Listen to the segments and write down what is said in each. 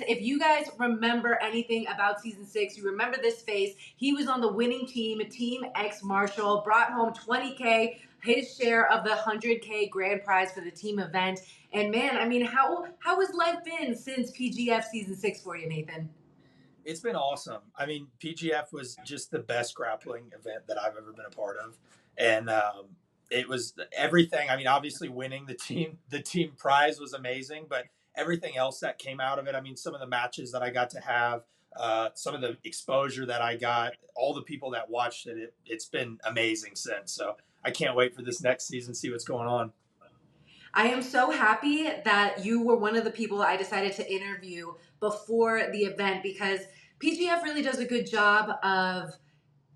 If you guys remember anything about season 6, you remember this face. He was on the winning team, Team XMartial, brought home 20K, his share of the 100K grand prize for the team event. And man, I mean, how has life been since PGF season 6 for you, Nathan? It's been awesome. I mean, PGF was just the best grappling event that I've ever been a part of, and it was everything. I mean, obviously, winning the team prize was amazing, but everything else that came out of it. I mean, some of the matches that I got to have, some of the exposure that I got, all the people that watched it's been amazing since. So I can't wait for this next season, see what's going on. I am so happy that you were one of the people I decided to interview before the event because PGF really does a good job of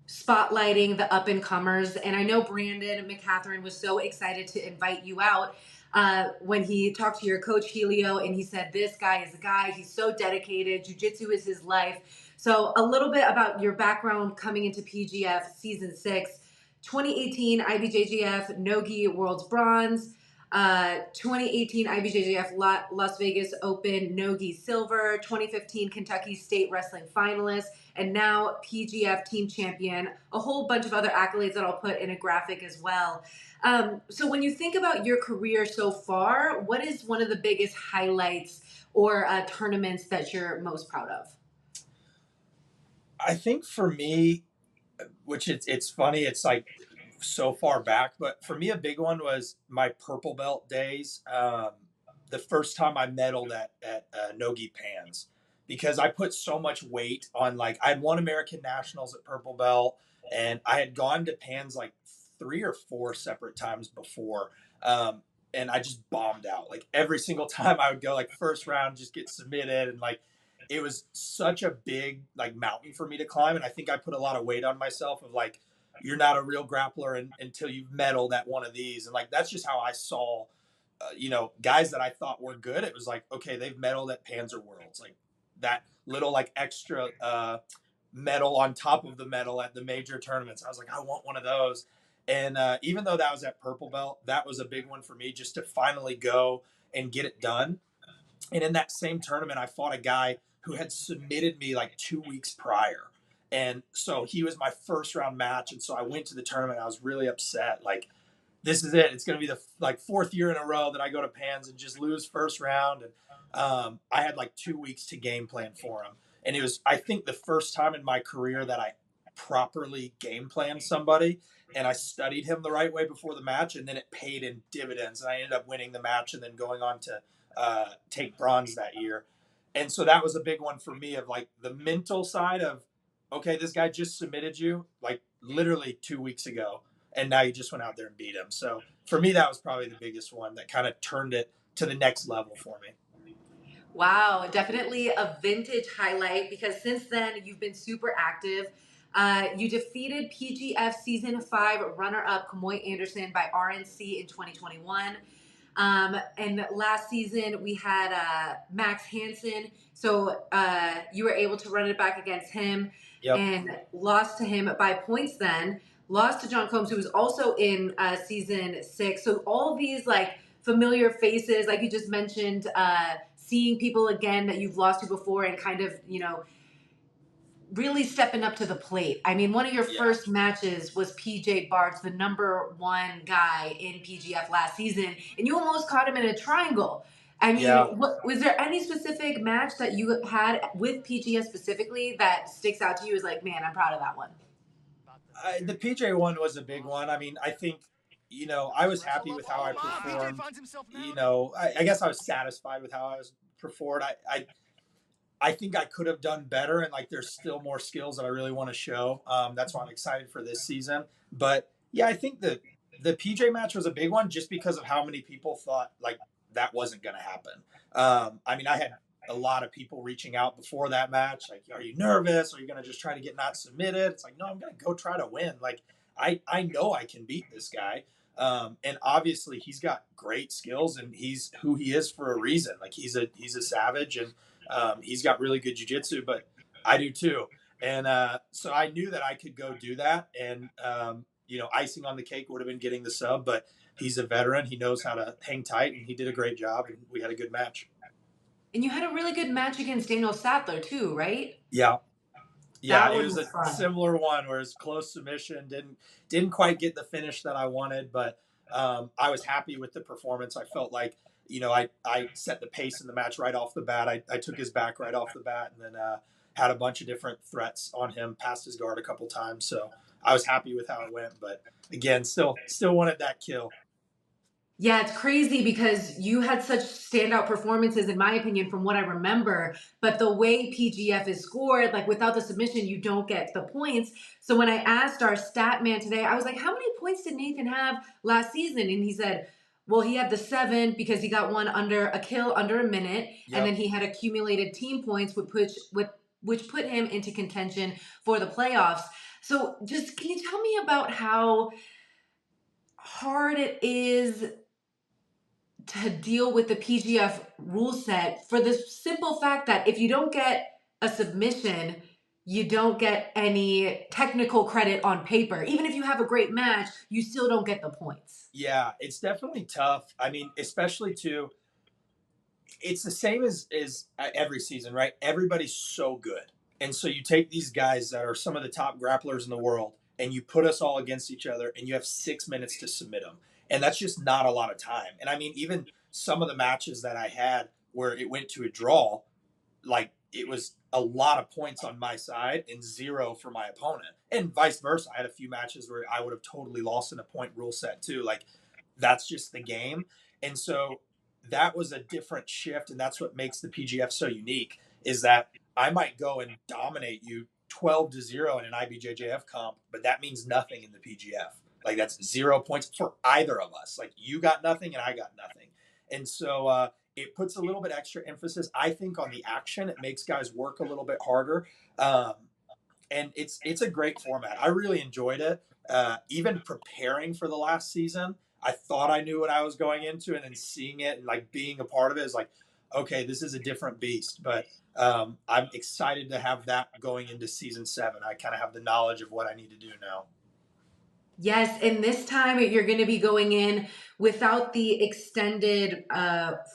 spotlighting the up and comers. And I know Brandon McCatherine was so excited to invite you out when he talked to your coach Helio, and he said, "This guy is a guy. He's so dedicated. Jiu-jitsu is his life." So a little bit about your background coming into PGF season 6, 2018 IBJJF Nogi World's Bronze. 2018 IBJJF Las Vegas Open Nogi Silver, 2015 Kentucky State Wrestling Finalist, and now PGF Team Champion, a whole bunch of other accolades that I'll put in a graphic as well. So when you think about your career so far, what is one of the biggest highlights or tournaments that you're most proud of? I think for me, which it's funny, it's like so far back, but for me, a big one was my purple belt days. The first time I medaled at Nogi Pans, because I put so much weight on, like, I had won American Nationals at purple belt, and I had gone to Pans like 3 or 4 separate times before. And I just bombed out. Like every single time I would go, like, first round, just get submitted, and like it was such a big like mountain for me to climb. And I think I put a lot of weight on myself of like, you're not a real grappler until you've medaled at one of these. And like, that's just how I saw, guys that I thought were good. It was like, okay, they've medaled at Panzer Worlds, like that little like extra medal on top of the medal at the major tournaments. I was like, I want one of those. And even though that was at purple belt, that was a big one for me, just to finally go and get it done. And in that same tournament, I fought a guy who had submitted me like 2 weeks prior. And so he was my first round match. And so I went to the tournament. I was really upset. Like, this is it. It's going to be the like 4th year in a row that I go to Pans and just lose first round. And I had like 2 weeks to game plan for him. And it was, I think, the first time in my career that I properly game planned somebody, and I studied him the right way before the match, and then it paid in dividends. And I ended up winning the match and then going on to take bronze that year. And so that was a big one for me, of like the mental side of, okay, this guy just submitted you like literally 2 weeks ago, and now you just went out there and beat him. So for me, that was probably the biggest one that kind of turned it to the next level for me. Wow, definitely a vintage highlight because since then you've been super active. You defeated PGF Season 5 runner-up Kamoy Anderson by RNC in 2021. And last season we had Max Hansen. So you were able to run it back against him. Yep. And lost to him by points then. Lost to John Combs, who was also in Season 6. So all these like familiar faces, like you just mentioned, seeing people again that you've lost to before and kind of, really stepping up to the plate. I mean, one of your first matches was PJ Bartz, the #1 guy in PGF last season, and you almost caught him in a triangle. I mean, was there any specific match that you had with PGF specifically that sticks out to you as like, man, I'm proud of that one? The PJ one was a big one. I mean, I think, I was happy with how I performed. I guess I was satisfied with how I was performed. I think I could have done better, and like there's still more skills that I really want to show. That's why I'm excited for this season. But yeah, I think the PJ match was a big one just because of how many people thought like that wasn't going to happen. I mean, I had a lot of people reaching out before that match, like, "Are you nervous? Are you going to just try to get not submitted?" It's like, no, I'm going to go try to win. Like, I know I can beat this guy. And obviously he's got great skills, and he's who he is for a reason. Like he's a savage, and he's got really good jiu-jitsu, but I do too. And so I knew that I could go do that. And, icing on the cake would have been getting the sub, but he's a veteran. He knows how to hang tight, and he did a great job, and we had a good match. And you had a really good match against Daniel Sattler too, right? Yeah. Yeah, That it one was was a fun. similar one where it's close submission, didn't quite get the finish that I wanted, but I was happy with the performance. I felt like I set the pace in the match right off the bat. I took his back right off the bat, and then had a bunch of different threats on him, passed his guard a couple times. So I was happy with how it went, but again, still wanted that kill. Yeah, it's crazy because you had such standout performances, in my opinion, from what I remember. But the way PGF is scored, like without the submission, you don't get the points. So when I asked our stat man today, I was like, how many points did Nathan have last season? And he said, well, he had the 7 because he got one under a kill under a minute. And Yep. then he had accumulated team points, which put him into contention for the playoffs. So just can you tell me about how hard it is to deal with the PGF rule set for the simple fact that if you don't get a submission, you don't get any technical credit on paper. Even if you have a great match, you still don't get the points. Yeah, it's definitely tough. I mean, especially to it's the same as every season, right? Everybody's so good, and so you take these guys that are some of the top grapplers in the world, and you put us all against each other, and you have 6 minutes to submit them, and that's just not a lot of time. And I mean, even some of the matches that I had where it went to a draw, like it was a lot of points on my side and 0 for my opponent, and vice versa. I had a few matches where I would have totally lost in a point rule set too. Like that's just the game. And so that was a different shift, and that's what makes the PGF so unique is that I might go and dominate you 12-0 in an IBJJF comp, but that means nothing in the PGF. Like that's 0 points for either of us. Like you got nothing and I got nothing. And so it puts a little bit extra emphasis, I think, on the action. It makes guys work a little bit harder. Um, and it's a great format. I really enjoyed it. Even preparing for the last season, I thought I knew what I was going into, and then seeing it and like being a part of it is like, okay, this is a different beast. But I'm excited to have that going into season 7. I kind of have the knowledge of what I need to do now. Yes, and this time you're going to be going in without the extended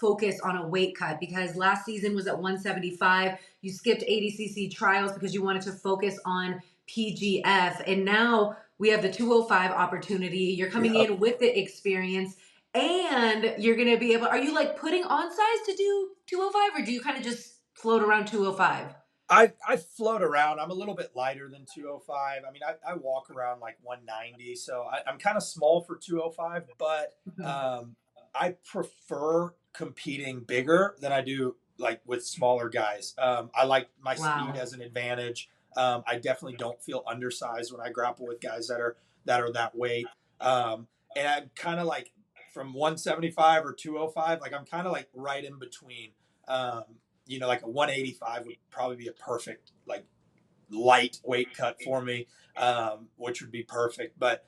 focus on a weight cut because last season was at 175. You skipped ADCC trials because you wanted to focus on PGF, and now we have the 205 opportunity. You're coming Yeah. in with the experience, and you're going to be able. Are you like putting on size to do 205, or do you kind of just float around 205? I float around. I'm a little bit lighter than 205. I mean, I walk around like 190, so I'm kind of small for 205. But I prefer competing bigger than I do like with smaller guys. I like my speed Wow. as an advantage. I definitely don't feel undersized when I grapple with guys that weight. And I'm kind of like from 175 or 205. Like I'm kind of like right in between. Um, like a 185 would probably be a perfect like light weight cut for me, which would be perfect. But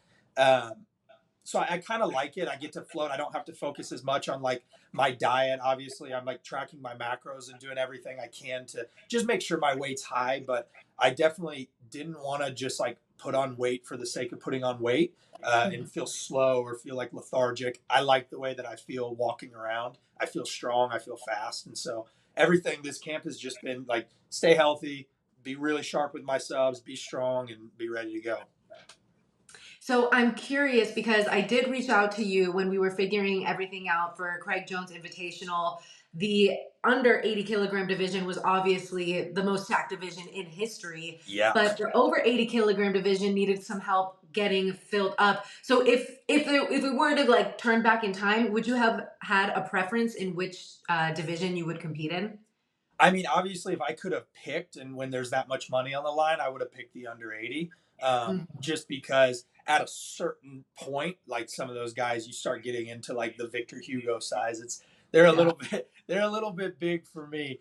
so I kind of like it. I get to float. I don't have to focus as much on like my diet. Obviously, I'm like tracking my macros and doing everything I can to just make sure my weight's high. But I definitely didn't want to just like put on weight for the sake of putting on weight and feel slow or feel like lethargic. I like the way that I feel walking around. I feel strong. I feel fast. And so everything this camp has just been like stay healthy, be really sharp with my subs, be strong, and be ready to go. So I'm curious because I did reach out to you when we were figuring everything out for Craig Jones Invitational. The under 80 kilogram division was obviously the most stacked division in history, Yeah. but the over 80 kilogram division needed some help getting filled up. So if we were to like turn back in time, would you have had a preference in which division you would compete in? I mean, obviously, if I could have picked, and when there's that much money on the line, I would have picked the under 80. Just because at a certain point, like some of those guys, you start getting into like the Victor Hugo size. They're a Yeah. little bit big for me.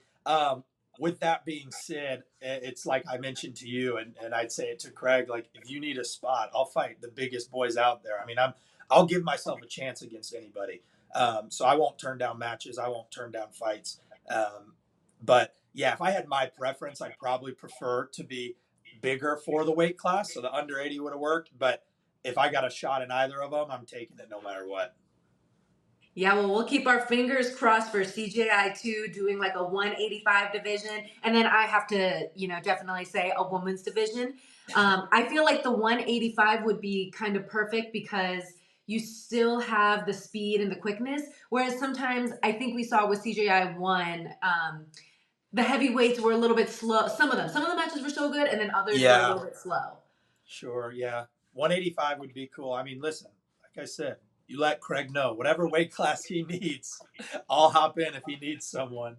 With that being said, it's like I mentioned to you, and I'd say it to Craig. Like, if you need a spot, I'll fight the biggest boys out there. I mean, I'll give myself a chance against anybody. So I won't turn down matches. I won't turn down fights. Um, but yeah, if I had my preference, I'd probably prefer to be bigger for the weight class. So the under 80 would have worked. But if I got a shot in either of them, I'm taking it no matter what. Yeah, well, we'll keep our fingers crossed for CJI 2 doing like a 185 division. And then I have to, definitely say a woman's division. I feel like the 185 would be kind of perfect because you still have the speed and the quickness. Whereas sometimes I think we saw with CJI 1, the heavyweights were a little bit slow. Some of the matches were so good, and then others were a Yeah, little bit slow. sure. Yeah. 185 would be cool. I mean, listen, like I said, you let Craig know whatever weight class he needs, I'll hop in if he needs someone.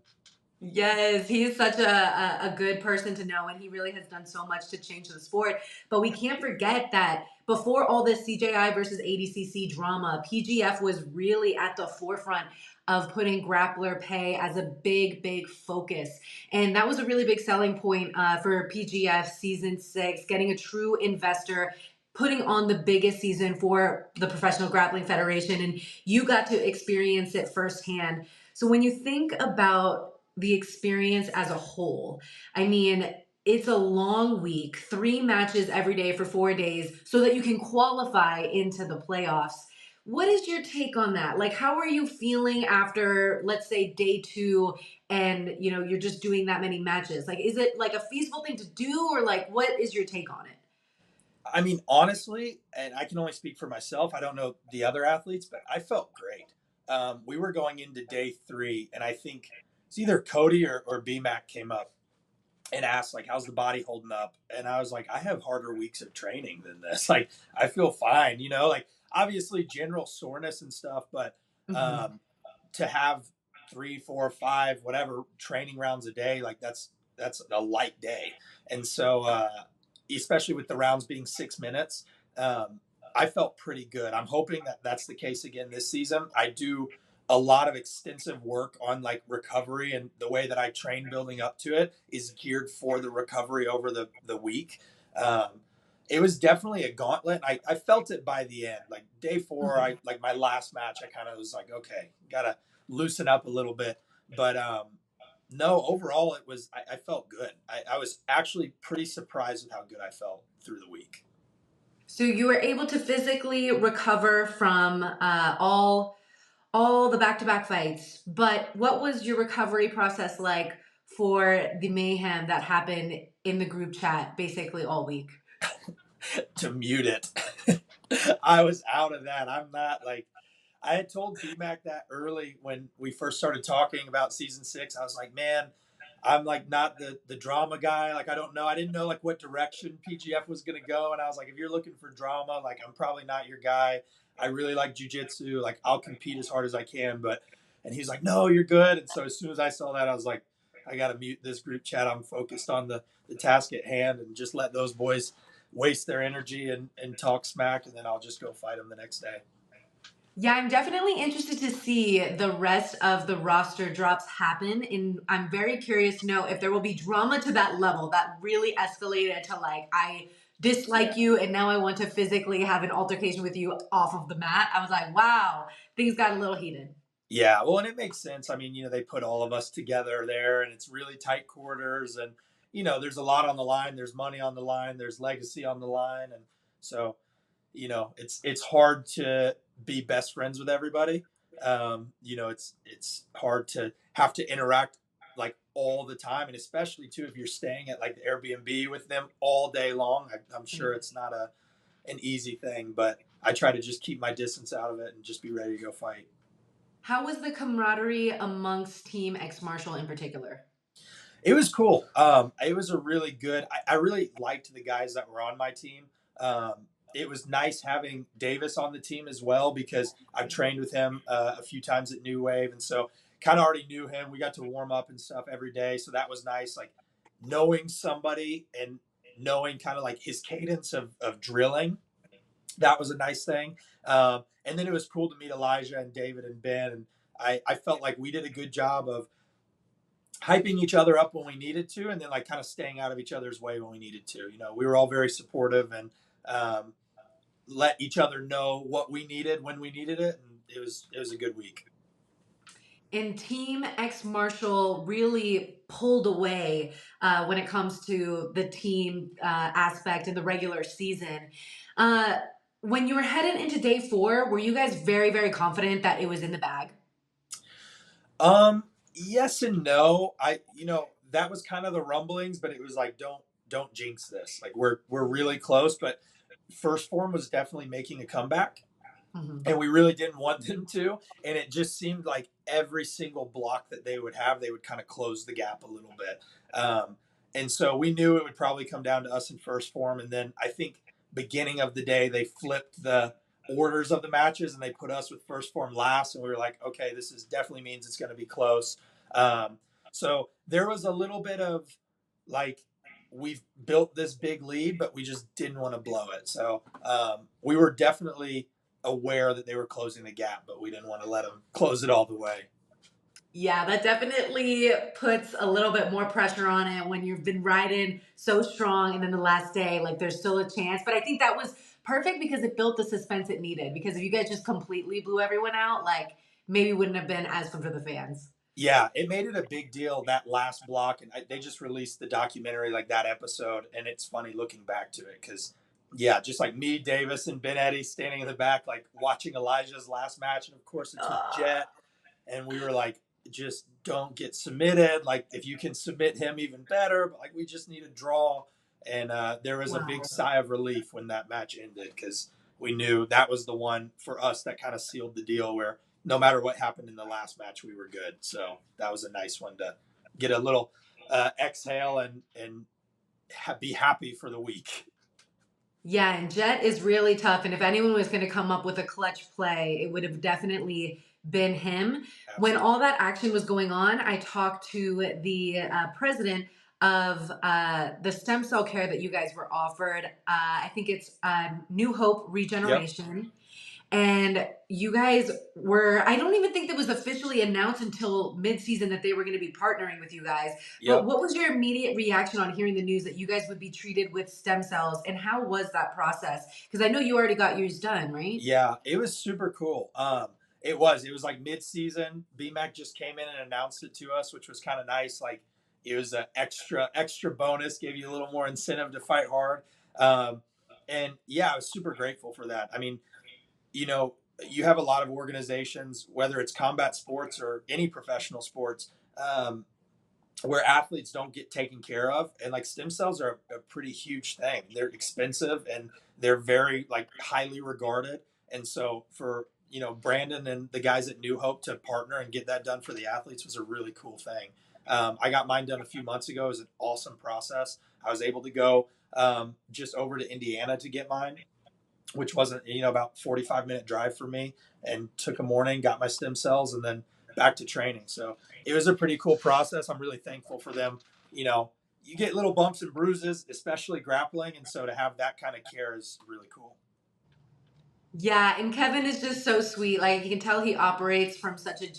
Yes, he is such a good person to know, and he really has done so much to change the sport. But we can't forget that before all this CJI versus ADCC drama, PGF was really at the forefront of putting grappler pay as a big, big focus. And that was a really big selling point for PGF season 6, getting a true investor. Putting on the biggest season for the Professional Grappling Federation, and you got to experience it firsthand. So, when you think about the experience as a whole. I mean, it's a long week, 3 matches every day for 4 days so that you can qualify into the playoffs. What is your take on that? Like, how are you feeling after, let's say, day 2 and, you're just doing that many matches? Like, is it like a feasible thing to do or like, what is your take on it? I mean, honestly, and I can only speak for myself. I don't know the other athletes, but I felt great. We were going into day 3, and I think it's either Cody or BMAC came up and asked like, how's the body holding up? And I was like, I have harder weeks of training than this. Like, I feel fine, like obviously general soreness and stuff, but Mhm. um, to have 3, 4, 5, whatever training rounds a day, like that's a light day. And so especially with the rounds being 6 minutes, I felt pretty good. I'm hoping that that's the case again this season. I do a lot of extensive work on like recovery, and the way that I train building up to it is geared for the recovery over the week. Um, it was definitely a gauntlet. I felt it by the end. Like day 4, I Mhm. like my last match, I kind of was like, okay, gotta loosen up a little bit. But no, overall it was I felt good. I was actually pretty surprised with how good I felt through the week. So you were able to physically recover from all the back-to-back fights, but what was your recovery process like for the mayhem that happened in the group chat basically all week? To mute it. I was out of that. I'm not like I had told BMAC that early when we first started talking about season 6. I was like, man, I'm like not the drama guy. Like I don't know. I didn't know like what direction PGF was gonna go. And I was like, if you're looking for drama, like I'm probably not your guy. I really like jujitsu. Like I'll compete as hard as I can. But and he's like, no, you're good. And so as soon as I saw that, I was like, I gotta mute this group chat. I'm focused on the task at hand and just let those boys waste their energy and talk smack, and then I'll just go fight them the next day. Yeah, I'm definitely interested to see the rest of the roster drops happen. And I'm very curious to know if there will be drama to that level that really escalated to like, I dislike Yeah. you and now I want to physically have an altercation with you off of the mat. I was like, wow, things got a little heated. Yeah, well, and it makes sense. I mean, they put all of us together there, and it's really tight quarters, and there's a lot on the line. There's money on the line. There's legacy on the line, and so it's hard to be best friends with everybody. It's hard to have to interact like all the time, and especially too if you're staying at like the Airbnb with them all day long. I'm sure it's not an easy thing, but I try to just keep my distance out of it and just be ready to go fight. How was the camaraderie amongst Team XMartial in particular? It was cool. It was a really good. I really liked the guys that were on my team. It was nice having Davis on the team as well because I've trained with him a few times at New Wave, and so kind of already knew him. We got to warm up and stuff every day, so that was nice. Like knowing somebody and knowing kind of like his cadence of drilling. That was a nice thing. And then it was cool to meet Elijah and David and Ben, and I felt like we did a good job of hyping each other up when we needed to, and then like kind of staying out of each other's way when we needed to. We were all very supportive and um, let each other know what we needed when we needed it, and it was a good week. And Team X Marshall really pulled away when it comes to the team aspect in the regular season. Uh, When you were heading into day 4, were you guys very, very confident that it was in the bag? Yes and no. That was kind of the rumblings, but it was like, don't jinx this. Like we're really close, but first form was definitely making a comeback, Hmm. and we really didn't want them to. And it just seemed like every single block that they would have, they would kind of close the gap a little bit. And so we knew it would probably come down to us in first form. And then I think beginning of the day, they flipped the orders of the matches and they put us with first form last. And we were like, okay, this is definitely means it's going to be close. Um, so there was a little bit of like, we've built this big lead, but we just didn't want to blow it. So we were definitely aware that they were closing the gap, but we didn't want to let them close it all the way. Yeah, that definitely puts a little bit more pressure on it when you've been riding so strong and then the last day, like there's still a chance. But I think that was perfect because it built the suspense it needed. Because if you guys just completely blew everyone out, like maybe wouldn't have been as fun for the fans. Yeah, it made it a big deal that last block, and they just released the documentary like that episode, and it's funny looking back to it because, yeah, just like me, Davis, and Ben Eddy standing in the back, like watching Elijah's last match, and of course it's with Jet, and we were like, just don't get submitted. Like if you can submit him, even better. But like we just need a draw, and there was a big Wow. sigh of relief when that match ended because we knew that was the one for us that kind of sealed the deal where no matter what happened in the last match, we were good. So that was a nice one to get a little exhale and be happy for the week. Yeah, and Jet is really tough. And if anyone was going to come up with a clutch play, it would have definitely been him. When Absolutely. all that action was going on, I talked to the president of the stem cell care that you guys were offered. I think it's New Hope Yep. Regeneration. And you guys were, I don't even think that was officially announced until mid-season that they were going to be partnering with you guys. But Yep. what was your immediate reaction on hearing the news that you guys would be treated with stem cells? And how was that process? Because I know you already got yours done, right? Yeah, it was super cool. It was like mid-season. BMAC just came in and announced it to us, which was kind of nice. Like it was an extra bonus, gave you a little more incentive to fight hard. Um, and yeah, I was super grateful for that. I mean, you know, you have a lot of organizations, whether it's combat sports or any professional sports, where athletes don't get taken care of, and like stem cells are a pretty huge thing. They're expensive and they're very like highly regarded. And so for Brandon and the guys at New Hope to partner and get that done for the athletes was a really cool thing. I got mine done a few months ago. It was an awesome process. I was able to go just over to Indiana to get mine, which wasn't about 45-minute drive for me, and took a morning, got my stem cells, and then back to training. So it was a pretty cool process. I'm really thankful for them. You get little bumps and bruises, especially grappling, and so to have that kind of care is really cool. Yeah, and Kevin is just so sweet. Like you can tell he operates from such a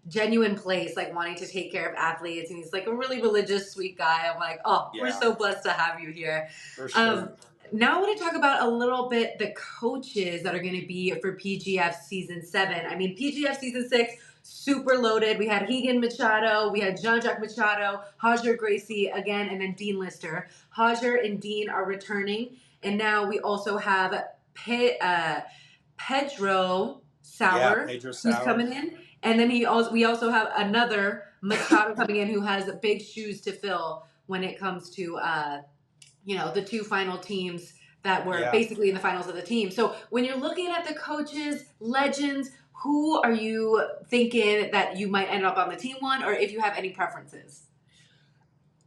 genuine place, like wanting to take care of athletes, and he's like a really religious, sweet guy. I'm like, oh, we're Yeah, so blessed to have you here. for Um, sure. Now I want to talk about a little bit the coaches that are going to be for PGF season 7. I mean, PGF season 6 super loaded. We had Hegan Machado, we had John Jack Machado, Hajer Gracie again, and then Dean Lister. Hajer and Dean are returning, and now we also have Pedro Yeah, Sauer Pedro who's Sauer. coming in, and then we also have another Machado coming in who has big shoes to fill when it comes to the two final teams that were Yeah. basically in the finals of the team. So when you're looking at the coaches, legends, who are you thinking that you might end up on the team one, or if you have any preferences?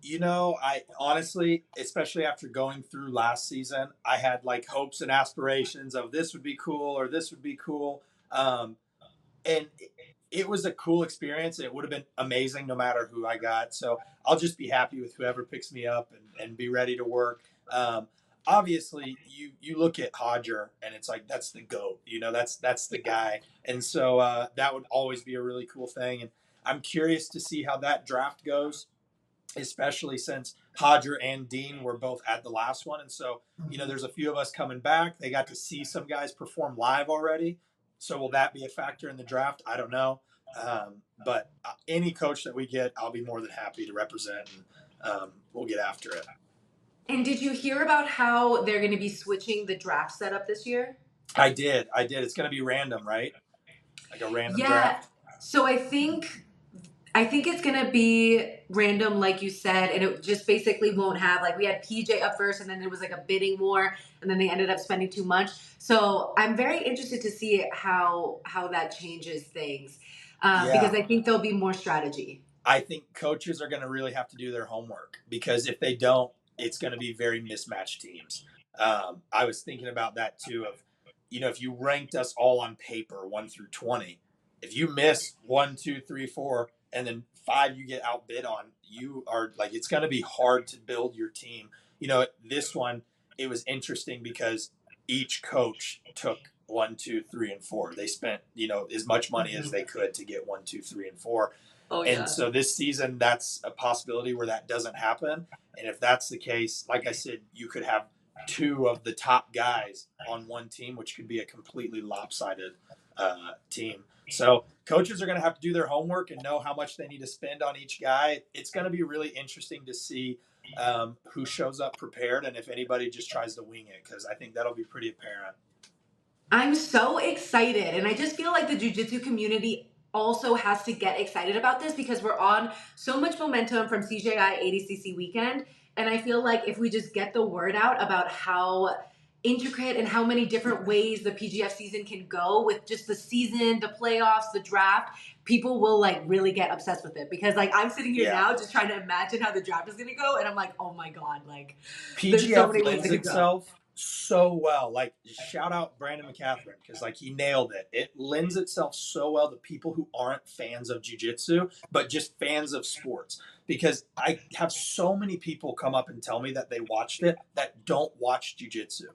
I honestly, especially after going through last season, I had like hopes and aspirations of this would be cool or this would be cool. And it was a cool experience. It would have been amazing no matter who I got. So I'll just be happy with whoever picks me up and be ready to work. Obviously, you look at Hodger and it's like that's the goat. That's the guy. And so that would always be a really cool thing. And I'm curious to see how that draft goes, especially since Hodger and Dean were both at the last one. And so, there's a few of us coming back. They got to see some guys perform live already. So, will that be a factor in the draft? I don't know. But any coach that we get, I'll be more than happy to represent, and we'll get after it. And did you hear about how they're going to be switching the draft setup this year? I did. I did. It's going to be random, right? Like a random Yeah. draft. So I think it's gonna be random, like you said, and it just basically won't have like we had PJ up first, and then there was like a bidding war, and then they ended up spending too much. So I'm very interested to see how that changes things, because Yeah. I think there'll be more strategy. I think coaches are going to really have to do their homework because if they don't, it's going to be very mismatched teams. I was thinking about that too. If you ranked us all on paper 1 through 20, if you miss 1, 2, 3, 4, and then 5 you get outbid on, you are like it's going to be hard to build your team. This one it was interesting because each coach took 1, 2, 3, and 4. They spent as much money as they could to get 1, 2, 3, and 4, Oh and yeah. so this season, that's a possibility where that doesn't happen. And if that's the case, like I said, you could have two of the top guys on one team, which could be a completely lopsided team. So coaches are going to have to do their homework and know how much they need to spend on each guy. It's going to be really interesting to see who shows up prepared and if anybody just tries to wing it, because I think that'll be pretty apparent. I'm so excited. And I just feel like the jujitsu community also has to get excited about this because we're on so much momentum from CJI ADCC weekend. And I feel like if we just get the word out about how intricate and how many different ways the PGF season can go with just the season, the playoffs, the draft, people will like really get obsessed with it because like I'm sitting here Yeah. now just trying to imagine how the draft is going to go and I'm like, "Oh my god, like there's so PGF many ways it lends could go." itself so well. Like, shout out Brandon McCaffrey because, like, he nailed it. It lends itself so well to people who aren't fans of jujitsu, but just fans of sports. Because I have so many people come up and tell me that they watched it that don't watch jujitsu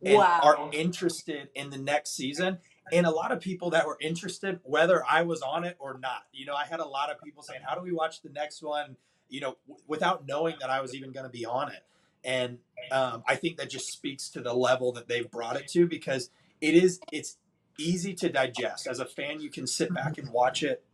and are Wow. interested in the next season. And a lot of people that were interested, whether I was on it or not. I had a lot of people saying, "How do we watch the next one?" Without knowing that I was even going to be on it. And I think that just speaks to the level that they've brought it to because it's easy to digest. As a fan, you can sit back and watch it.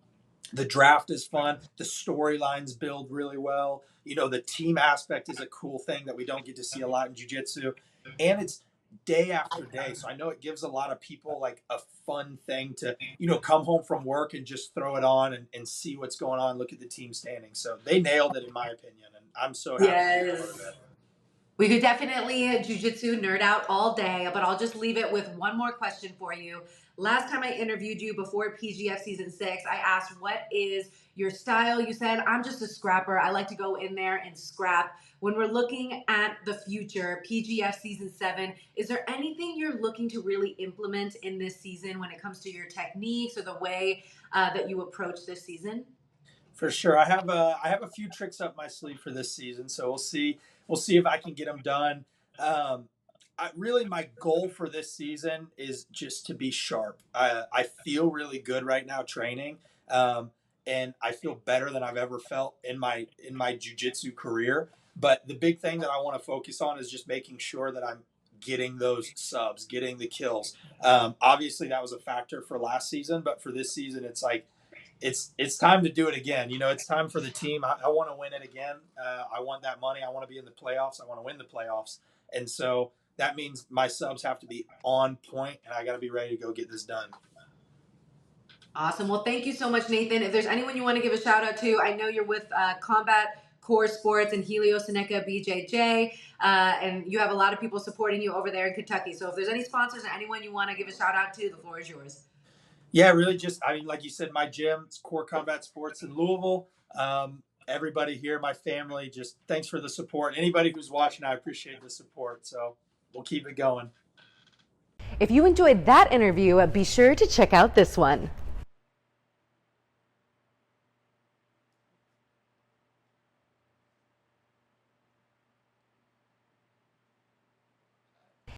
The draft is fun. The storylines build really well. The team aspect is a cool thing that we don't get to see a lot in jiu-jitsu. And it's day after day. So I know it gives a lot of people like a fun thing to, come home from work and just throw it on and see what's going on, look at the team standing. So they nailed it in my opinion. And I'm so happy to be a part of it. Yes. We could definitely jujitsu nerd out all day, but I'll just leave it with one more question for you. Last time I interviewed you before PGF season 6, I asked, "What is your style?" You said, "I'm just a scrapper. I like to go in there and scrap." When we're looking at the future, PGF season 7, is there anything you're looking to really implement in this season when it comes to your techniques or the way that you approach this season? For sure, I have a few tricks up my sleeve for this season, so we'll see if I can get them done. Really, my goal for this season is just to be sharp. I feel really good right now training, and I feel better than I've ever felt in my jujitsu career. But the big thing that I want to focus on is just making sure that I'm getting those subs, getting the kills. Obviously, that was a factor for last season, but for this season, it's like it's time to do it again. It's time for the team. I want to win it again. I want that money. I want to be in the playoffs. I want to win the playoffs. And so that means my subs have to be on point, and I got to be ready to go get this done. Awesome. Well, thank you so much, Nathan. If there's anyone you want to give a shout out to, I know you're with Combat Core Sports and Helio Seneca BJJ, and you have a lot of people supporting you over there in Kentucky. So if there's any sponsors or anyone you want to give a shout out to, the floor is yours. Yeah, really. I mean, like you said, my gym, it's Core Combat Sports in Louisville. Everybody here, my family, just thanks for the support. Anybody who's watching, I appreciate the support. So we'll keep it going. If you enjoyed that interview, be sure to check out this one.